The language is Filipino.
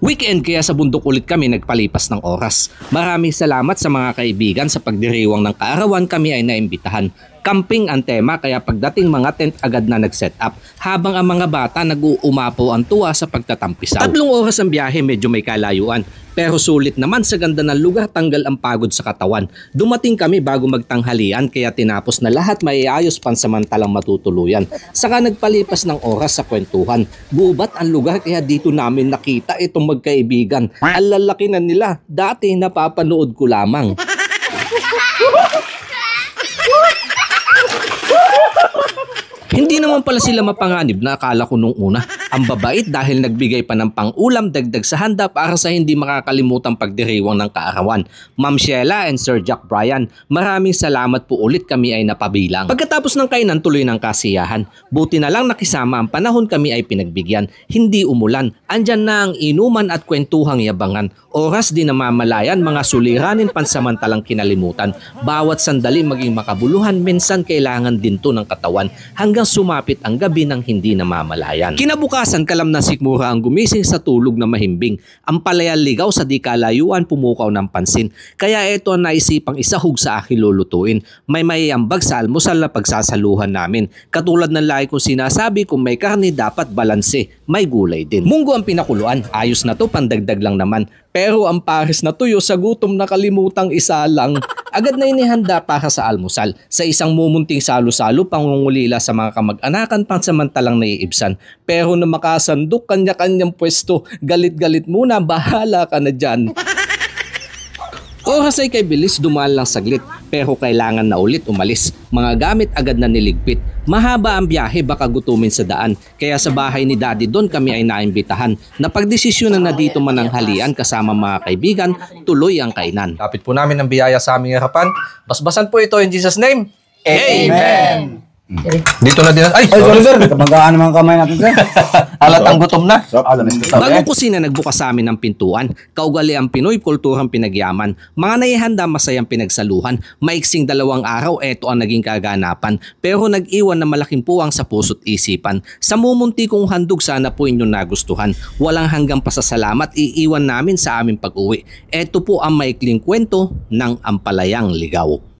Weekend kaya sa bundok ulit kami nagpalipas ng oras. Maraming salamat sa mga kaibigan sa pagdiriwang ng kaarawan kami ay naimbitahan. Camping ang tema kaya pagdating mga tent agad na nag-set up habang ang mga bata nag-uumapaw ang tuwa sa pagtatampisaw. 3 oras ang biyahe, medyo may kalayuan. Pero sulit naman sa ganda ng lugar, tanggal ang pagod sa katawan. Dumating kami bago magtanghalian kaya tinapos na lahat maiayos pansamantalang matutuluyan. Saka nagpalipas ng oras sa kwentuhan. Gubat ang lugar kaya dito namin nakita itong magkaibigan. Ang lalaki na nila, dati napapanood ko lamang. Hindi naman pala sila mapanganib na akala ko nung una. Ang babait dahil nagbigay pa ng pang-ulam dagdag sa handa para sa hindi makakalimutang pagdiriwang ng kaarawan. Ma'am Sheila and Sir Jack Brian, maraming salamat po ulit, kami ay napabilang. Pagkatapos ng kainan tuloy ng kasiyahan. Buti na lang nakisama ang panahon, kami ay pinagbigyan. Hindi umulan, andyan na ang inuman at kwentuhang yabangan. Oras din na mamalayan, mga suliranin pansamantalang kinalimutan. Bawat sandali maging makabuluhan, minsan kailangan din to ng katawan hanggang sumapit ang gabi ng hindi namamalayan. Kinabukasan kalam na sikmura ang gumising sa tulog na mahimbing. Ang palayang ligaw sa di kalayuan pumukaw ng pansin. Kaya ito ang naisipang isahog sa akin lulutuin. May mayambag sa almusal na pagsasaluhan namin. Katulad ng lagi kong sinasabi, kung may karne dapat balanse, may gulay din. Munggo ang pinakuluan, ayos na to, pandagdag lang naman. Pero ang pares na tuyo sa gutom nakalimutang isa lang. Agad na inihanda para sa almusal. Sa isang mumunting salo-salo, pangungulila sa mga kamag-anakan pansamantalang naiibsan. Pero na makasandok kanya-kanyang pwesto, galit-galit muna, bahala ka na dyan. Oras ay kay bilis, dumaan lang saglit. Pero kailangan na ulit umalis. Mga gamit agad na niligpit. Mahaba ang biyahe, baka gutumin sa daan. Kaya sa bahay ni Daddy doon kami ay naimbitahan. Napagdesisyonan na dito mananghalian kasama mga kaibigan, tuloy ang kainan. Kapit po namin ang biyaya sa aming harapan. Basbasan po ito in Jesus' name. Amen! Dito na din. Ay, sorry sir. Magaan naman kamay natin sir. Halatang gutom na. Bagong kusina nagbukas sa amin ng pintuan. Kaugali ang Pinoy, kulturang pinagyaman. Mga naihanda, masayang pinagsaluhan. Maiksing 2 araw, eto ang naging kaganapan. Pero nag-iwan na malaking puwang sa puso't isipan. Sa mumunti kong handog, sana po inyong nagustuhan. Walang hanggang pasasalamat iiwan namin sa aming pag-uwi. Eto po ang maikling kwento ng Ampalayang Ligaw.